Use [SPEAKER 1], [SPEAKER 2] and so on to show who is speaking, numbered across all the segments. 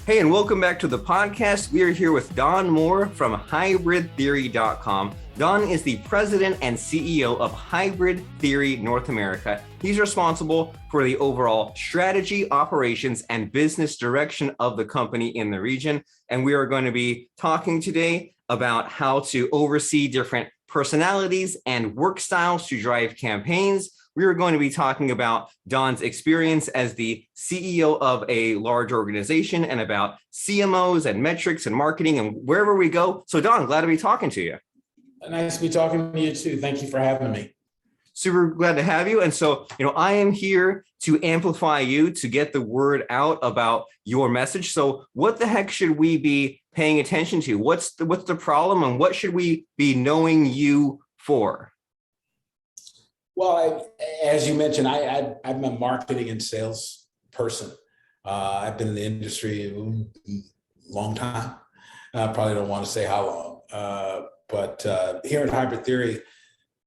[SPEAKER 1] Hey, and welcome back to the podcast. We are here with Don Moore from hybridtheory.com. Don is the president and CEO of Hybrid Theory North America. He's responsible for the overall strategy, operations, and business direction of the company in the region. And we are going to be talking today about how to oversee different personalities and work styles to drive campaigns. We are going to be talking about Don's experience as the CEO of a large organization and about CMOs and metrics and marketing and wherever we go. So Don, glad to be talking to you.
[SPEAKER 2] Nice to be talking to you too. Thank you for having me.
[SPEAKER 1] Super glad to have you. And so, I am here to amplify you, to get the word out about your message. So what the heck should we be paying attention to? What's the problem and what should we be knowing you for?
[SPEAKER 2] Well, as you mentioned, I'm a marketing and sales person. I've been in the industry a long time. I probably don't want to say how long, but here at Hybrid Theory,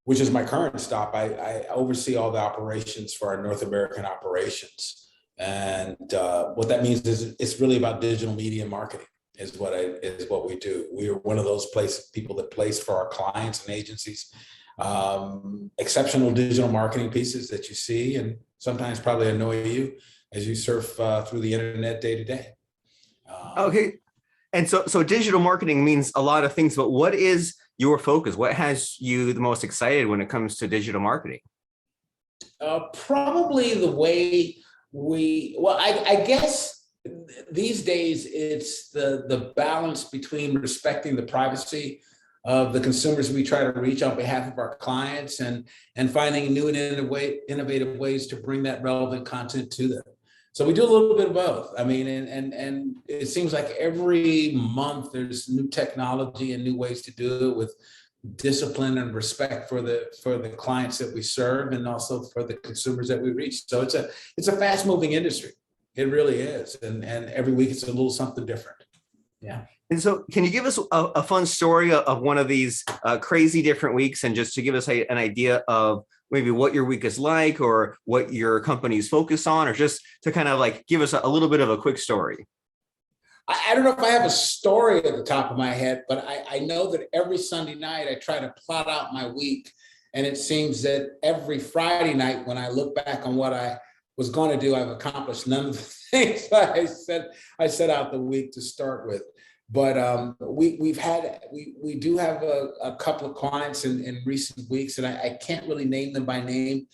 [SPEAKER 2] which is my current stop, I oversee all the operations for our North American operations. And what that means is it's really about digital media marketing is what we do. We are one of those people that place for our clients and agencies exceptional digital marketing pieces that you see and sometimes probably annoy you as you surf through the internet day to day.
[SPEAKER 1] Okay. And so digital marketing means a lot of things, but what is your focus? What has you the most excited when it comes to digital marketing?
[SPEAKER 2] Probably the way I guess these days it's the balance between respecting the privacy of the consumers we try to reach on behalf of our clients and finding new and innovative ways to bring that relevant content to them. So we do a little bit of both. I mean, and it seems like every month there's new technology and new ways to do it with discipline and respect for the clients that we serve and also for the consumers that we reach. So it's a fast moving industry. It really is. And every week it's a little something different. Yeah.
[SPEAKER 1] And so can you give us a fun story of one of these crazy different weeks and just to give us an idea of maybe what your week is like or what your company's focused on, or just to kind of like give us a little bit of a quick story?
[SPEAKER 2] I don't know if I have a story at the top of my head, but I know that every Sunday night I try to plot out my week. And it seems that every Friday night when I look back on what I was going to do, I've accomplished none of the things I set out the week to start with. But we do have a couple of clients in recent weeks, and I can't really name them by name,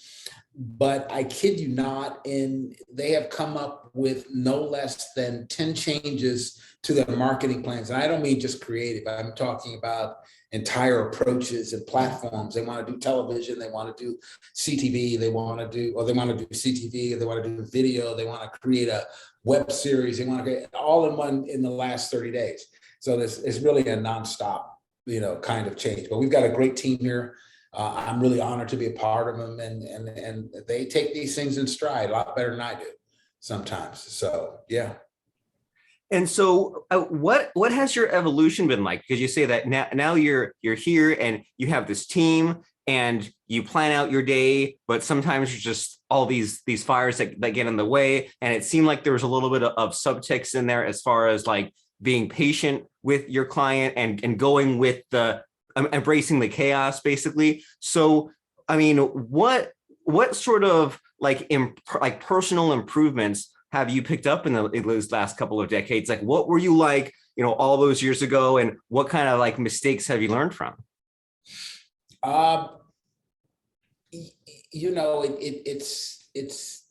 [SPEAKER 2] but I kid you not, they have come up with no less than 10 changes to their marketing plans. And I don't mean just creative. I'm talking about entire approaches and platforms. They want to do television, they want to do CTV, they want to do CTV, they want to do video, they want to create a web series, they want to create all in one in the last 30 days. So this is really a nonstop, kind of change. But we've got a great team here. I'm really honored to be a part of them, and they take these things in stride a lot better than I do sometimes. So yeah.
[SPEAKER 1] And so what has your evolution been like? Because you say that now you're here and you have this team and you plan out your day, but sometimes you're just all these fires that get in the way. And it seemed like there was a little bit of subtext in there as far as like being patient with your client and going with the embracing the chaos, basically. So, I mean, what sort of like personal improvements have you picked up in those last couple of decades? Like, what were you like, all those years ago, and what kind of like mistakes have you learned from?
[SPEAKER 2] It's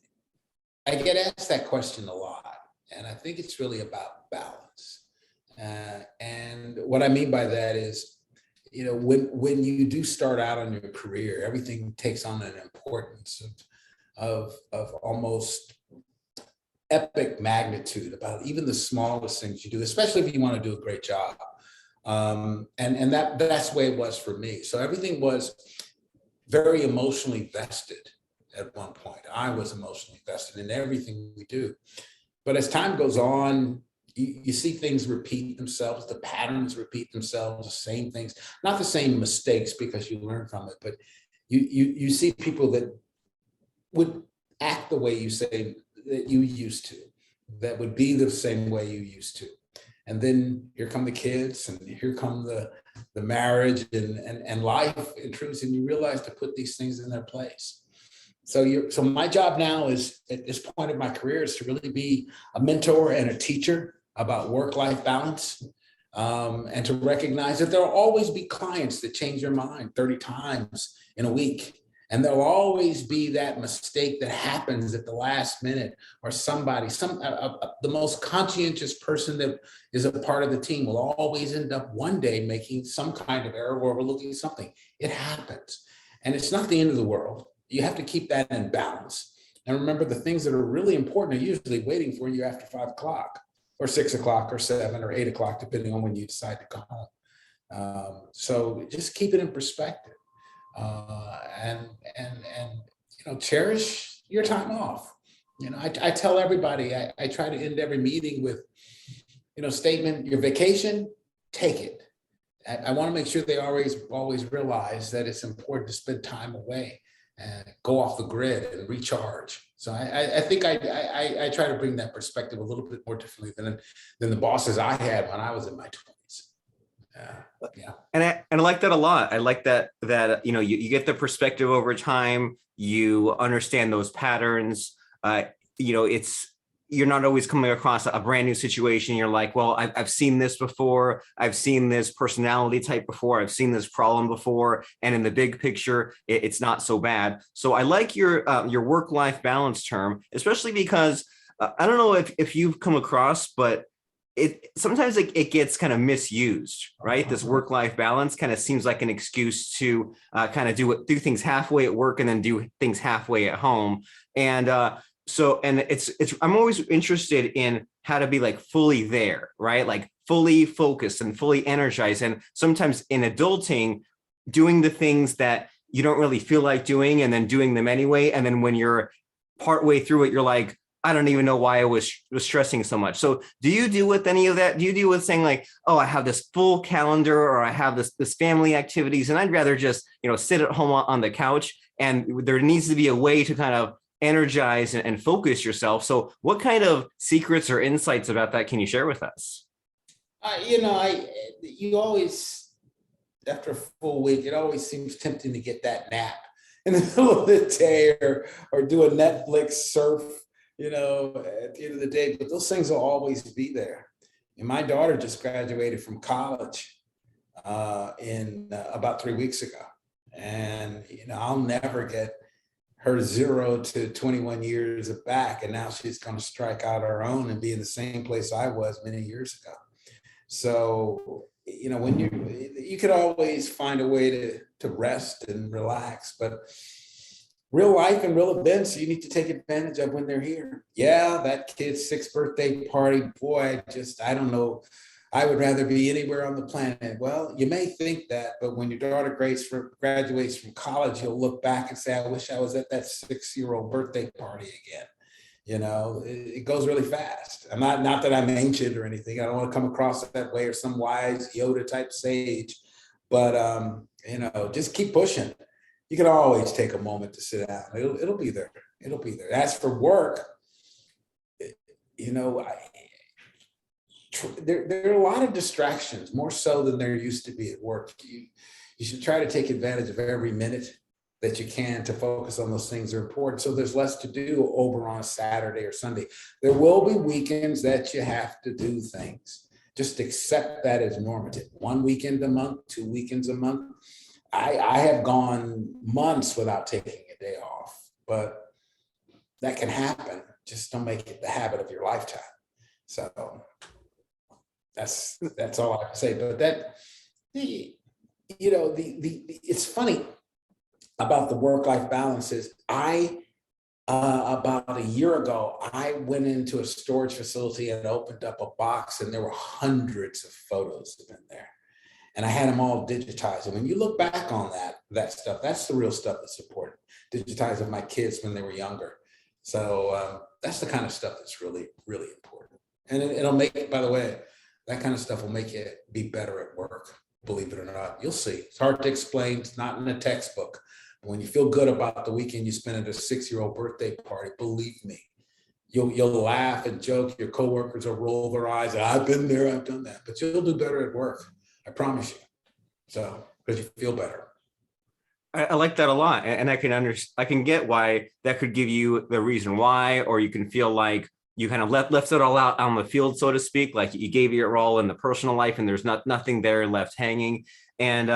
[SPEAKER 2] I get asked that question a lot, and I think it's really about balance. And what I mean by that is, when you do start out on your career, everything takes on an importance of almost epic magnitude about even the smallest things you do, especially if you want to do a great job. And that's the way it was for me. So everything was very emotionally vested at one point. I was emotionally vested in everything we do. But as time goes on, you see things repeat themselves, the patterns repeat themselves, the same things, not the same mistakes because you learn from it, but you see people that would act the way you say that you used to. that would be the same way you used to. And then here come the kids, and here come the marriage and life intrudes, and you realize to put these things in their place. So my job now is, at this point in my career, is to really be a mentor and a teacher about work-life balance, and to recognize that there will always be clients that change their mind 30 times in a week. And there'll always be that mistake that happens at the last minute, or somebody, the most conscientious person that is a part of the team will always end up one day making some kind of error or overlooking something. It happens. And it's not the end of the world. You have to keep that in balance. And remember, the things that are really important are usually waiting for you after 5 o'clock or 6 o'clock or 7 or 8 o'clock, depending on when you decide to go home. So just keep it in perspective. And cherish your time off. I tell everybody, I try to end every meeting with, statement: your vacation, take it. I want to make sure they always realize that it's important to spend time away and go off the grid and recharge. So I think I try to bring that perspective a little bit more differently than the bosses I had when I was in my 20s. Yeah.
[SPEAKER 1] And I like that a lot. I like that you get the perspective over time. You understand those patterns. You're not always coming across a brand new situation. You're like, well, I've seen this before. I've seen this personality type before. I've seen this problem before. And in the big picture, it's not so bad. So I like your work-life balance term, especially because I don't know if you've come across, but sometimes it gets kind of misused, right? This work-life balance kind of seems like an excuse to kind of do things halfway at work and then do things halfway at home. And I'm always interested in how to be like fully there, right? Like fully focused and fully energized. And sometimes in adulting, doing the things that you don't really feel like doing and then doing them anyway. And then when you're partway through it, you're like, I don't even know why I was stressing so much. So do you deal with any of that? Do you deal with saying like, oh, I have this full calendar, or I have this family activities, and I'd rather just, sit at home on the couch, and there needs to be a way to kind of energize and focus yourself. So what kind of secrets or insights about that can you share with us?
[SPEAKER 2] You always, after a full week, it always seems tempting to get that nap in the middle of the day, or do a Netflix surf, at the end of the day, but those things will always be there. And my daughter just graduated from college in about 3 weeks ago. And, I'll never get her 0 to 21 years back. And now she's going to strike out her own and be in the same place I was many years ago. So, when you could always find a way to rest and relax, but real life and real events, you need to take advantage of when they're here. Yeah, that kid's 6th birthday party, boy, I don't know. I would rather be anywhere on the planet. Well, you may think that, but when your daughter graduates from college, you'll look back and say, I wish I was at that 6-year-old birthday party again. It goes really fast. I'm not that I'm ancient or anything. I don't want to come across that way, or some wise Yoda type sage, but just keep pushing. You can always take a moment to sit down. It'll be there. It'll be there. As for work, there are a lot of distractions, more so than there used to be at work. You should try to take advantage of every minute that you can to focus on those things that are important. So there's less to do over on a Saturday or Sunday. There will be weekends that you have to do things. Just accept that as normative. 1 weekend a month, 2 weekends a month. I have gone months without taking a day off, but that can happen. Just don't make it the habit of your lifetime. So that's all I have to say. But it's funny about the work-life balance is about a year ago, I went into a storage facility and opened up a box, and there were hundreds of photos in there. And I had them all digitized. And when you look back on that stuff, that's the real stuff that's important. Digitizing my kids when they were younger. So that's the kind of stuff that's really, really important. And it'll make it, by the way, that kind of stuff will make you be better at work, believe it or not. You'll see. It's hard to explain. It's not in a textbook. But when you feel good about the weekend you spent at a 6-year-old birthday party, believe me, you'll laugh and joke. Your coworkers will roll their eyes. I've been there, I've done that, but you'll do better at work. I promise you. So, because you feel better.
[SPEAKER 1] I like that a lot, and I can get why that could give you the reason why, or you can feel like you kind of left it all out on the field, so to speak, like you gave it all in the personal life, and there's nothing there left hanging. And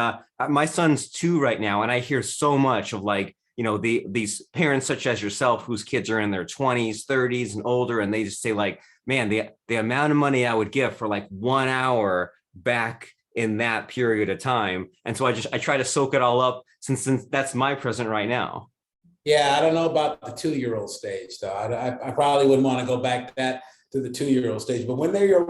[SPEAKER 1] my son's 2 right now, and I hear so much of like these parents such as yourself whose kids are in their 20s, 30s, and older, and they just say like, man, the amount of money I would give for like 1 hour back in that period of time. And so I try to soak it all up since that's my present right now.
[SPEAKER 2] Yeah, I don't know about the 2-year-old stage though. I probably wouldn't want to go back to the 2-year-old stage. But when they're your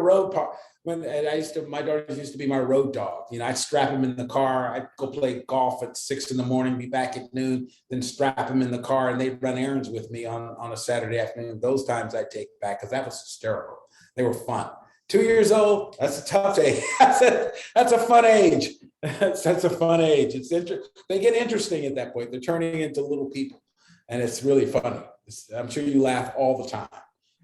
[SPEAKER 2] my daughters used to be my road dog. I'd strap them in the car. I'd go play golf at 6 a.m, be back at noon, then strap them in the car, and they'd run errands with me on a Saturday afternoon. Those times I'd take back because that was hysterical. They were fun. 2 years old, that's a tough age. That's a fun age. That's a fun age. They get interesting at that point. They're turning into little people, and it's really funny. I'm sure you laugh all the time.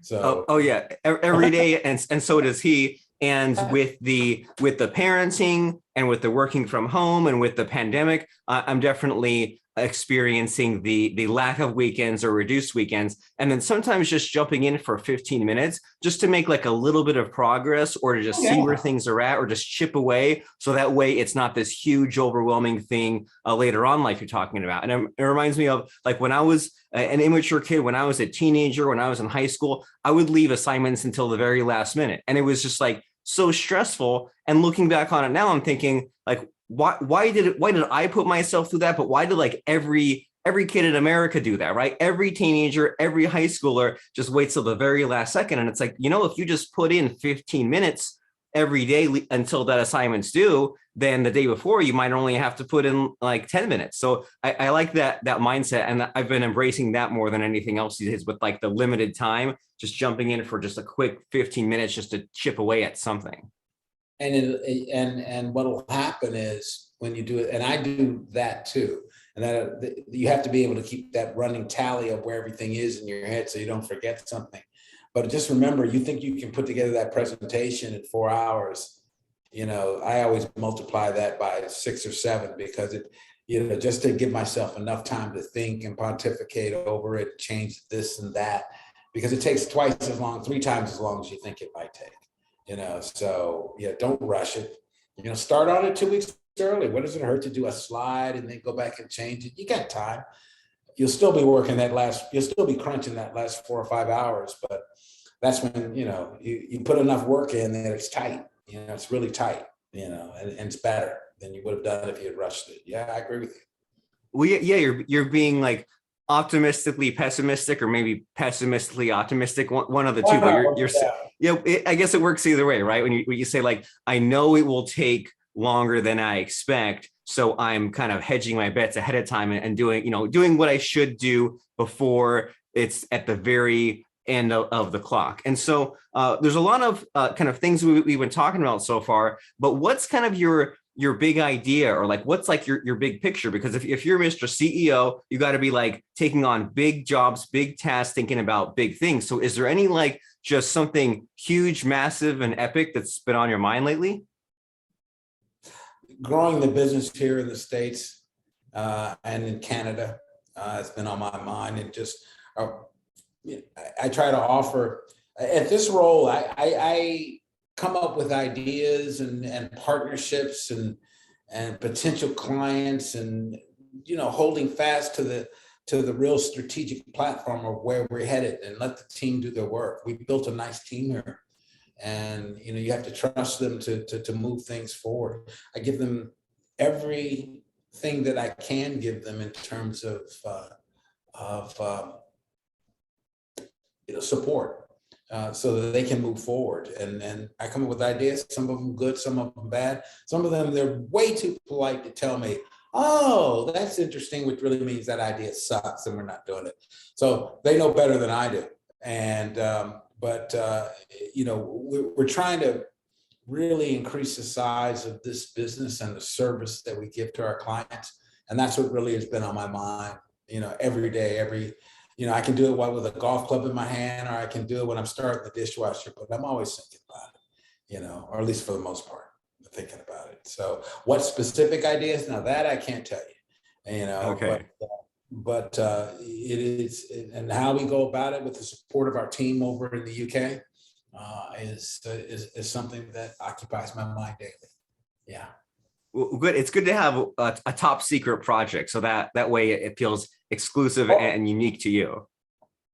[SPEAKER 2] So,
[SPEAKER 1] oh yeah, every day, and so does he. And with the parenting and with the working from home and with the pandemic, I'm definitely experiencing the lack of weekends or reduced weekends, and then sometimes just jumping in for 15 minutes just to make like a little bit of progress or to just see where things are at or just chip away, so that way it's not this huge overwhelming thing later on like you're talking about. And it reminds me of like when I was an immature kid, when I was a teenager, when I was in high school, I would leave assignments until the very last minute, and it was just like so stressful. And looking back on it now, I'm thinking like, why did I put myself through that? But why did like every kid in America do that, right? Every teenager, every high schooler just waits till the very last second. And it's like, if you just put in 15 minutes every day until that assignment's due, then the day before you might only have to put in like 10 minutes. So I like that mindset. And I've been embracing that more than anything else these days, with like the limited time, just jumping in for just a quick 15 minutes just to chip away at something.
[SPEAKER 2] And what'll happen is when you do it, and I do that too, and that you have to be able to keep that running tally of where everything is in your head so you don't forget something. But just remember, you think you can put together that presentation in 4 hours. I always multiply that by 6 or 7, because just to give myself enough time to think and pontificate over it, change this and that, because it takes twice as long, 3 times as long as you think it might take. So yeah, don't rush it. Start on it 2 weeks early. What does it hurt to do a slide and then go back and change it? You got time. You'll still be you'll still be crunching that last 4 or 5 hours, but that's when, you put enough work in that it's tight. It's really tight, and it's better than you would have done if you had rushed it. Yeah, I agree with you.
[SPEAKER 1] Well, yeah, you're being like optimistically pessimistic, or maybe pessimistically optimistic, one of the two. But I guess it works either way, right? When you say like, I know it will take longer than I expect, so I'm kind of hedging my bets ahead of time and doing what I should do before it's at the very end of the clock. And so there's a lot of kind of things we've been talking about so far, but what's kind of your big idea, or like what's like your big picture? Because if you're Mr. CEO, you got to be like taking on big jobs, big tasks, thinking about big things. So is there any like just something huge, massive, and epic that's been on your mind lately?
[SPEAKER 2] Growing the business here in the States and in Canada has been on my mind. And just I try to offer at this role, I come up with ideas and partnerships and potential clients, and holding fast to the real strategic platform of where we're headed, and let the team do their work. We built a nice team here, and you have to trust them to move things forward. I give them everything that I can give them in terms of support, so that they can move forward. And I come up with ideas, some of them good, some of them bad. Some of them, they're way too polite to tell me, oh, that's interesting, which really means that idea sucks and we're not doing it. So they know better than I do. And, we're trying to really increase the size of this business and the service that we give to our clients. And that's what really has been on my mind, every day, I can do it while with a golf club in my hand, or I can do it when I'm starting the dishwasher, but I'm always thinking about it, or at least for the most part, thinking about it. So what specific ideas? Now that I can't tell you,
[SPEAKER 1] Okay.
[SPEAKER 2] but it is, and how we go about it with the support of our team over in the UK is something that occupies my mind daily. Yeah.
[SPEAKER 1] Well, good. It's good to have a top secret project, so that way it feels exclusive
[SPEAKER 2] Or,
[SPEAKER 1] and unique to you.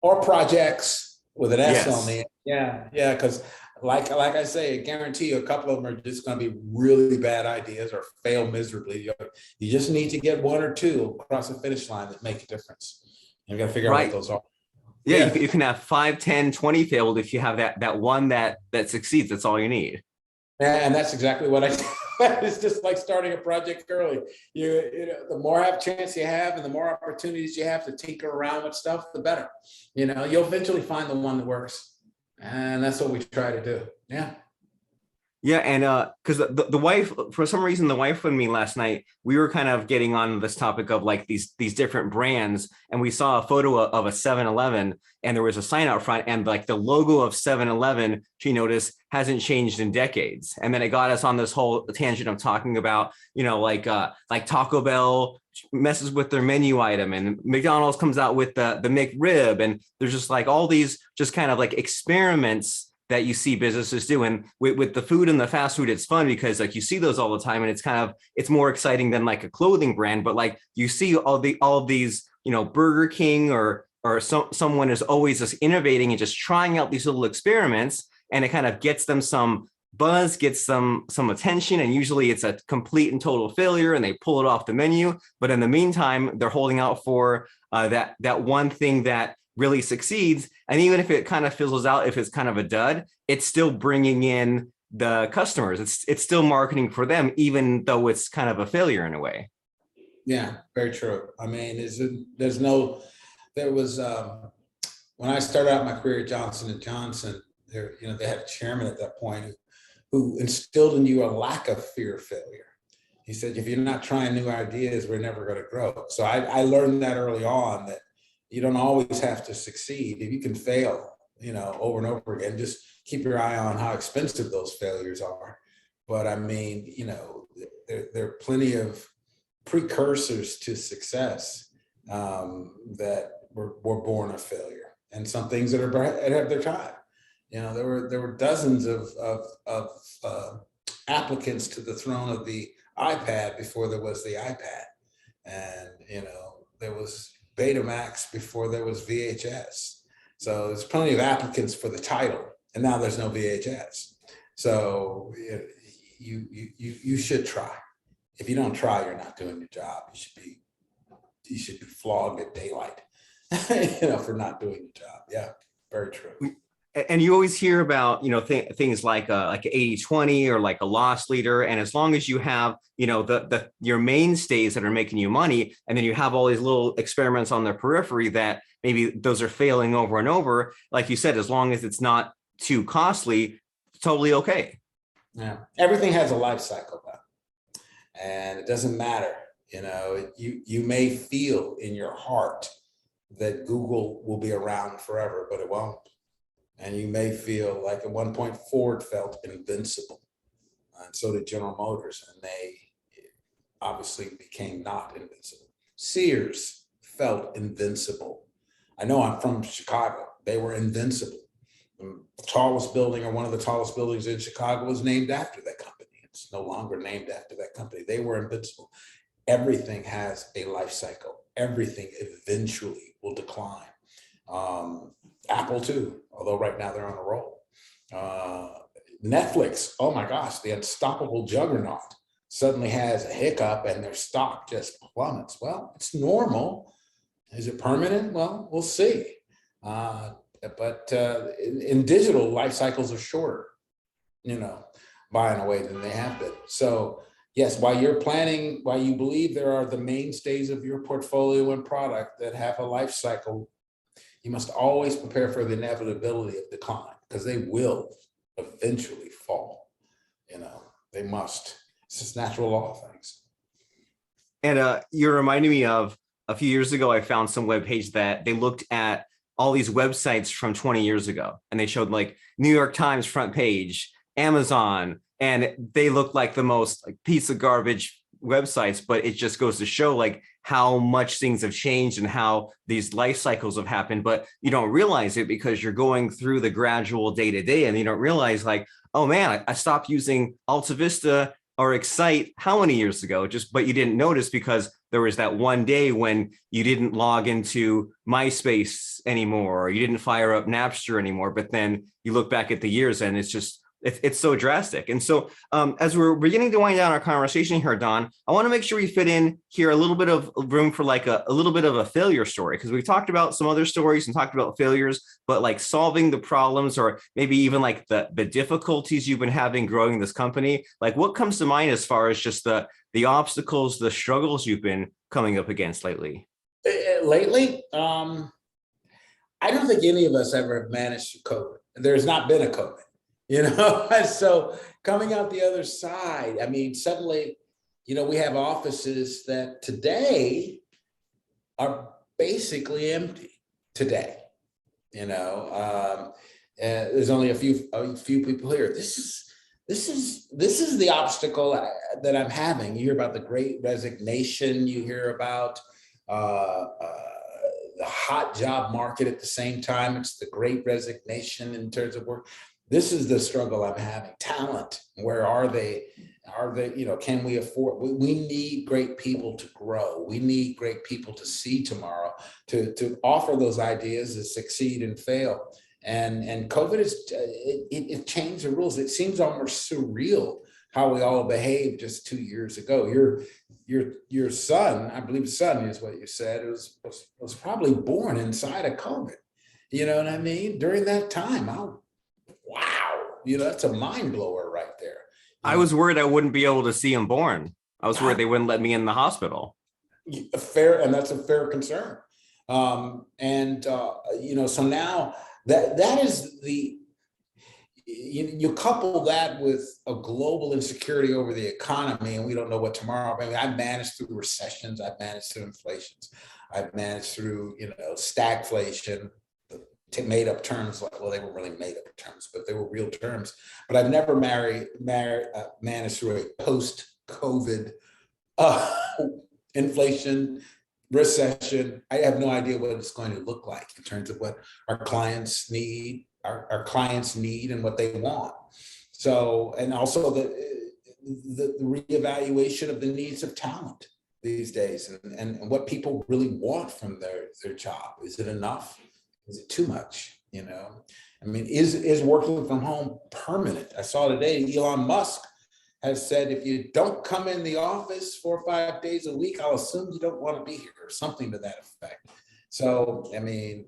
[SPEAKER 2] or projects with an S on
[SPEAKER 1] Yes.
[SPEAKER 2] the end. Yeah, yeah, because like I say, I guarantee you a couple of them are just going to be really bad ideas or fail miserably. You just need to get one or two across the finish line that make a difference. You got to figure out what
[SPEAKER 1] Right.
[SPEAKER 2] those are.
[SPEAKER 1] Yeah,
[SPEAKER 2] Yeah,
[SPEAKER 1] you can have 5, 10, 20 failed if you have that one that succeeds. That's all you need.
[SPEAKER 2] and that's exactly what I do. It's just like starting a project early. The more have chance you have, and the more opportunities you have to tinker around with stuff, the better. You'll eventually find the one that works, and that's what we try to do. Yeah.
[SPEAKER 1] Yeah, and because the wife, for some reason, the wife and me last night, we were kind of getting on this topic of like these different brands, and we saw a photo of a 7-Eleven, and there was a sign out front, and like the logo of 7-Eleven, she noticed, hasn't changed in decades. And then it got us on this whole tangent of talking about, like Taco Bell messes with their menu item, and McDonald's comes out with the McRib, and there's just like all these just kind of like experiments that you see businesses doing with the food and the fast food. It's fun because like you see those all the time, and it's more exciting than like a clothing brand. But like you see all of these, Burger King or someone is always just innovating and just trying out these little experiments, and it kind of gets them some buzz, gets some attention, and usually it's a complete and total failure, and they pull it off the menu. But in the meantime, they're holding out for that one thing that really succeeds. And even if it kind of fizzles out, if it's kind of a dud, it's still bringing in the customers. It's still marketing for them, even though it's kind of a failure in a way.
[SPEAKER 2] Yeah, very true. I mean, there was, when I started out my career at Johnson and Johnson, they had a chairman at that point who instilled in you a lack of fear of failure. He said, if you're not trying new ideas, we're never going to grow. So I learned that early on, that you don't always have to succeed. If you can fail, over and over again, just keep your eye on how expensive those failures are. But I mean, there are plenty of precursors to success that were born of failure, and some things that are ahead of their time. There were dozens of applicants to the throne of the iPad before there was the iPad, and there was Betamax before there was VHS. So there's plenty of applicants for the title, and now there's no VHS. So you should try. If you don't try, you're not doing your job. You should be flogged at daylight, for not doing your job. Yeah, very true.
[SPEAKER 1] And you always hear about, things like 80-20 or like a loss leader. And as long as you have, your mainstays that are making you money, and then you have all these little experiments on the periphery that maybe those are failing over and over, like you said, as long as it's not too costly, totally okay.
[SPEAKER 2] Yeah, everything has a life cycle though, and it doesn't matter. You may feel in your heart that Google will be around forever, but it won't. And you may feel like at one point Ford felt invincible, and so did General Motors, and they obviously became not invincible. Sears felt invincible. I know, I'm from Chicago. They were invincible. The tallest building, or one of the tallest buildings in Chicago, was named after that company. It's no longer named after that company. They were invincible. Everything has a life cycle. Everything eventually will decline. Apple too, although right now they're on a roll. Netflix, oh my gosh, the unstoppable juggernaut, suddenly has a hiccup and their stock just plummets. Well, it's normal. Is it permanent? Well, we'll see. But in digital, life cycles are shorter, by and away than they have been. So yes, while you're planning, while you believe there are the mainstays of your portfolio and product that have a life cycle, you must always prepare for the inevitability of decline, because they will eventually fall. They must. It's just natural law of things.
[SPEAKER 1] And you're reminding me of a few years ago, I found some webpage that they looked at all these websites from 20 years ago, and they showed like New York Times front page, Amazon, and they looked like the most like piece of garbage websites. But it just goes to show like how much things have changed and how these life cycles have happened. But you don't realize it because you're going through the gradual day to day, and you don't realize like, oh man, I stopped using Alta Vista or Excite how many years ago? Just but you didn't notice because there was that one day when you didn't log into MySpace anymore, or you didn't fire up Napster anymore. But then you look back at the years, and it's so drastic. And so, as we're beginning to wind down our conversation here, Don, I want to make sure we fit in here a little bit of room for like a little bit of a failure story, because we've talked about some other stories and talked about failures, but like solving the problems or maybe even like the difficulties you've been having growing this company. Like, what comes to mind as far as just the obstacles, the struggles you've been coming up against lately?
[SPEAKER 2] Lately, I don't think any of us ever have managed through COVID. There's not been a COVID, you know? So coming out the other side, I mean, suddenly, you know, we have offices that today are basically empty today, you know? There's only a few people here. This is the obstacle that I'm having. You hear about the Great Resignation. You hear about the hot job market at the same time. It's the Great Resignation in terms of work. This is the struggle I'm having. Talent. Where are they? Are they? You know, can we afford? We need great people to grow. We need great people to see tomorrow, to offer those ideas, to succeed and fail. And COVID it changed the rules. It seems almost surreal how we all behaved just 2 years ago. Your son, I believe son is what you said, was probably born inside of COVID. You know what I mean? During that time, wow, you know, that's a mind blower right there. You
[SPEAKER 1] I
[SPEAKER 2] know,
[SPEAKER 1] was worried I wouldn't be able to see him born. I was worried they wouldn't let me in the hospital.
[SPEAKER 2] and that's a fair concern. You know, so now that is you couple that with a global insecurity over the economy, and we don't know what tomorrow. I mean, I've managed through recessions, I've managed through inflations, I've managed through, you know, stagflation, made up terms, like, well, they were really made up terms, but they were real terms. But I've never managed through a post-COVID uh, inflation, recession. I have no idea what it's going to look like in terms of what our clients need, our clients need and what they want. So, and also the reevaluation of the needs of talent these days, and what people really want from their job. Is it enough? Is it too much? You know, I mean, is working from home permanent? I saw today Elon Musk has said, if you don't come in the office 4 or 5 days a week, I'll assume you don't want to be here, or something to that effect. So, I mean,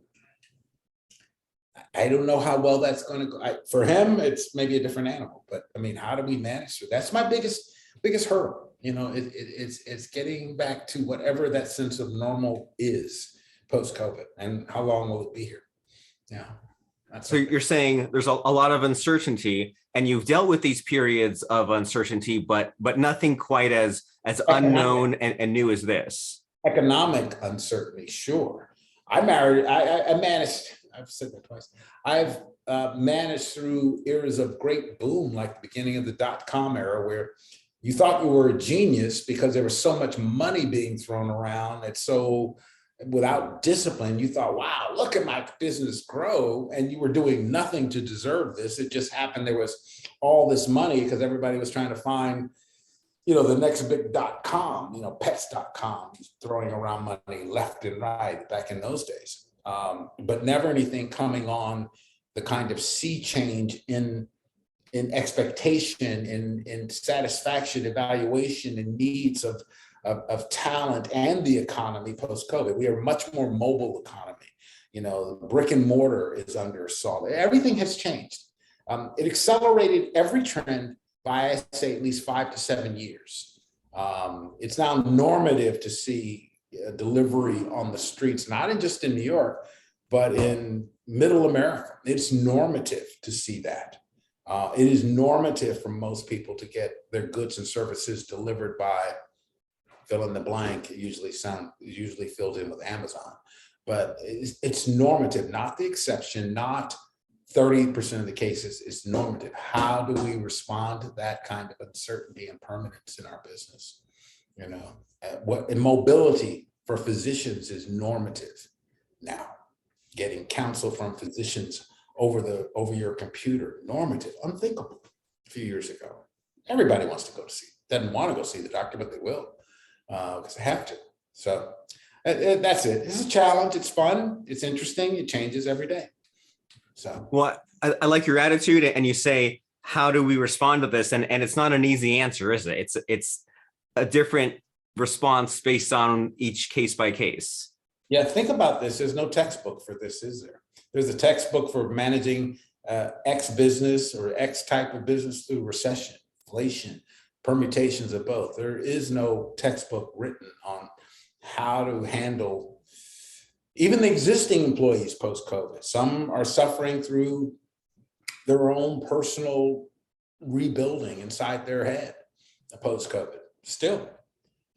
[SPEAKER 2] I don't know how well that's going to go. For him, it's maybe a different animal, but I mean, how do we manage through? That's my biggest hurdle. You know, it's getting back to whatever that sense of normal is post-COVID, and how long will it be here? Yeah.
[SPEAKER 1] So you're saying there's a lot of uncertainty, and you've dealt with these periods of uncertainty, but nothing quite as unknown and new as this.
[SPEAKER 2] Economic uncertainty, sure. I managed, I've said that twice. I've managed through eras of great boom, like the beginning of the dot-com era, where you thought you were a genius because there was so much money being thrown around. It's so without discipline, you thought, wow, look at my business grow. And you were doing nothing to deserve this. It just happened. There was all this money because everybody was trying to find, you know, the next big .com, you know, pets.com, throwing around money left and right back in those days. But never anything coming on the kind of sea change in expectation, in satisfaction, evaluation, and needs of talent and the economy post-COVID. We are a much more mobile economy. You know, brick and mortar is under assault. Everything has changed. It accelerated every trend by, I say, at least 5 to 7 years. It's now normative to see delivery on the streets, not just in New York, but in middle America. It's normative to see that. It is normative for most people to get their goods and services delivered by fill in the blank, usually filled in with Amazon. But it's normative, not the exception, not 30% of the cases. It's normative. How do we respond to that kind of uncertainty and permanence in our business? You know, what in mobility for physicians is normative now. Getting counsel from physicians over your computer, normative, unthinkable a few years ago. Everybody wants to go to see, doesn't want to go see the doctor, but they will because they have to. So that's it. It's a challenge. It's fun. It's interesting. It changes every day. So,
[SPEAKER 1] well, I like your attitude, and you say, how do we respond to this? And it's not an easy answer, is it? It's a different response based on each case by case.
[SPEAKER 2] yeah, think about this. There's no textbook for this, is there? There's a textbook for managing X business or X type of business through recession, inflation, permutations of both. There is no textbook written on how to handle even the existing employees post-COVID. Some are suffering through their own personal rebuilding inside their head post-COVID still.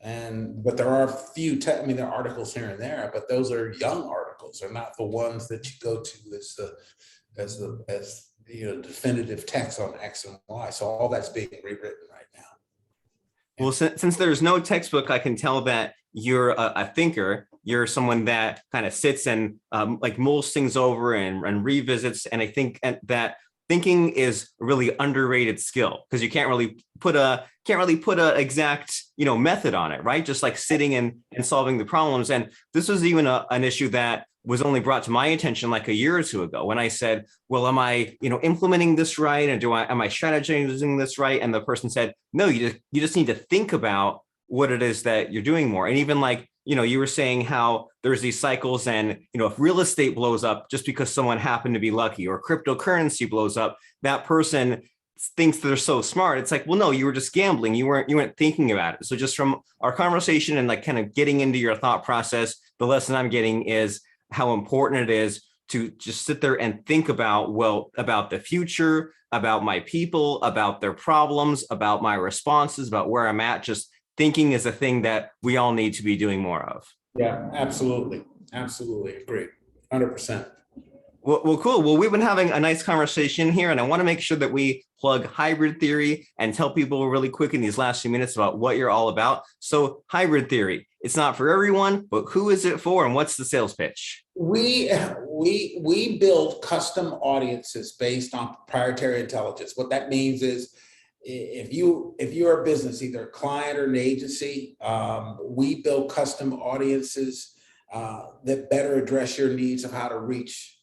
[SPEAKER 2] But there are a few, there are articles here and there, but those are young articles. They're not the ones that you go to as definitive text on X and Y. So all that's being rewritten right now.
[SPEAKER 1] Well, since there's no textbook, I can tell that you're a thinker. You're someone that kind of sits and like mulls things over and revisits. And I think that thinking is a really underrated skill, because you can't really put a exact method on it, right? Just like sitting and solving the problems. And this was even an issue that was only brought to my attention like a year or two ago, when I said, well, am I implementing this right, and am I strategizing this right? And the person said, no, you just need to think about what it is that you're doing more. And even like you were saying how there's these cycles, and if real estate blows up just because someone happened to be lucky, or cryptocurrency blows up, that person thinks they're so smart. It's like, well, no, you were just gambling. You weren't thinking about it. So just from our conversation and like kind of getting into your thought process, the lesson I'm getting is how important it is to just sit there and think about the future, about my people, about their problems, about my responses, about where I'm at. Just thinking is a thing that we all need to be doing more of.
[SPEAKER 2] Yeah, absolutely. Absolutely agree. 100%.
[SPEAKER 1] Well, cool. Well, we've been having a nice conversation here, and I want to make sure that we plug hybrid theory and tell people really quick in these last few minutes about what you're all about. So hybrid theory, it's not for everyone, but who is it for, and what's the sales pitch?
[SPEAKER 2] We build custom audiences based on proprietary intelligence. What that means is, if you're a business, either a client or an agency, we build custom audiences that better address your needs of how to reach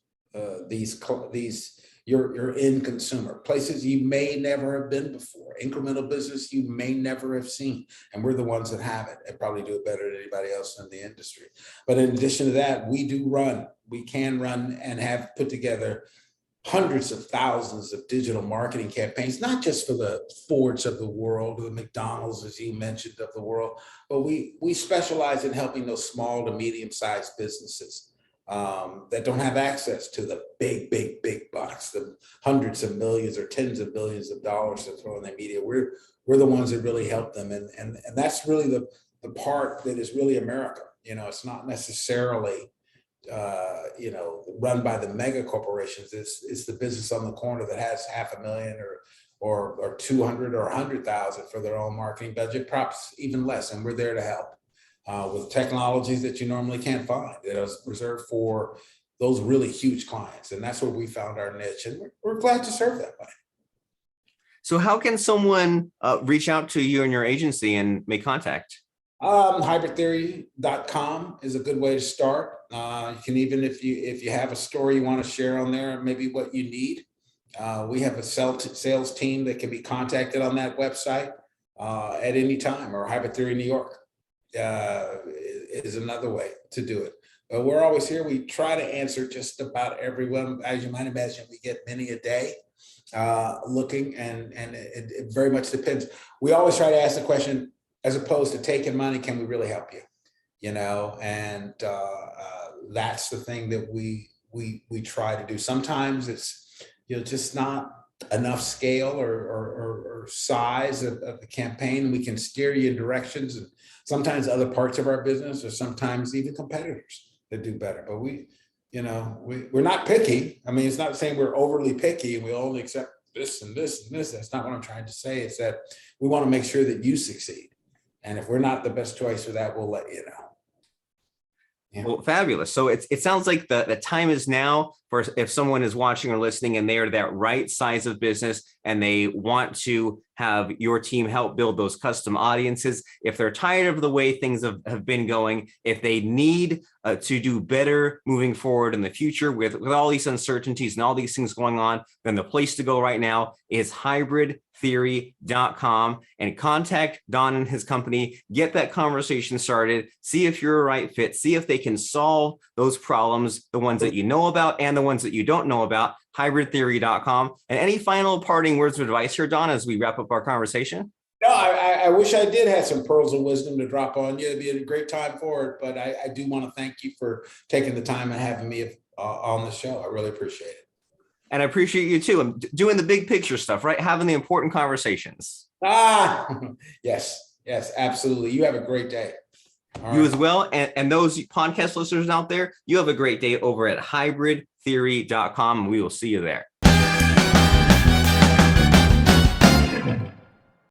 [SPEAKER 2] your end consumer, places you may never have been before, incremental business you may never have seen, and we're the ones that have it and probably do it better than anybody else in the industry. But in addition to that, we can run and have put together hundreds of thousands of digital marketing campaigns, not just for the Fords of the world, or the McDonald's, as you mentioned, of the world, but we specialize in helping those small to medium-sized businesses that don't have access to the big bucks, the hundreds of millions or tens of billions of dollars to throw in their media. We're the ones that really help them, and that's really the part that is really America. It's not necessarily run by the mega corporations. It's the business on the corner that has $500,000 or 200 or 100,000 for their own marketing budget, perhaps even less, and we're there to help with technologies that you normally can't find, that is reserved for those really huge clients. And that's where we found our niche, and we're glad to serve that way.
[SPEAKER 1] So how can someone reach out to you and your agency and make contact?
[SPEAKER 2] Hybridtheory.com is a good way to start. You can, even if you have a story you want to share on there, maybe what you need, we have a sales team that can be contacted on that website at any time, or Hybrid Theory New York is another way to do it. But we're always here. We try to answer just about everyone. As you might imagine, we get many a day looking, and it very much depends. We always try to ask the question, as opposed to taking money, can we really help you? And that's the thing that we try to do. Sometimes it's just not enough scale or size of the campaign, we can steer you in directions, and sometimes other parts of our business, or sometimes even competitors that do better. But we're not picky. I mean, it's not saying we're overly picky and we only accept this and this and this. That's not what I'm trying to say. It's that we want to make sure that you succeed. And if we're not the best choice for that, we'll let you know. Yeah.
[SPEAKER 1] Well, fabulous. So it sounds like the time is now for if someone is watching or listening and they are that right size of business and they want to have your team help build those custom audiences. If they're tired of the way things have been going, if they need to do better moving forward in the future with all these uncertainties and all these things going on, then the place to go right now is hybridtheory.com and contact Don and his company, get that conversation started, see if you're a right fit, see if they can solve those problems, the ones that you know about and the ones that you don't know about, hybridtheory.com. And any final parting words of advice here, Don, as we wrap up our conversation?
[SPEAKER 2] No, I wish I did have some pearls of wisdom to drop on you. It'd be a great time for it. But I do want to thank you for taking the time and having me on the show. I really appreciate it.
[SPEAKER 1] And I appreciate you too. I'm doing the big picture stuff, right? Having the important conversations.
[SPEAKER 2] Yes, absolutely. You have a great day.
[SPEAKER 1] You as well. And those podcast listeners out there, you have a great day over at hybridtheory.com, and we will see you there.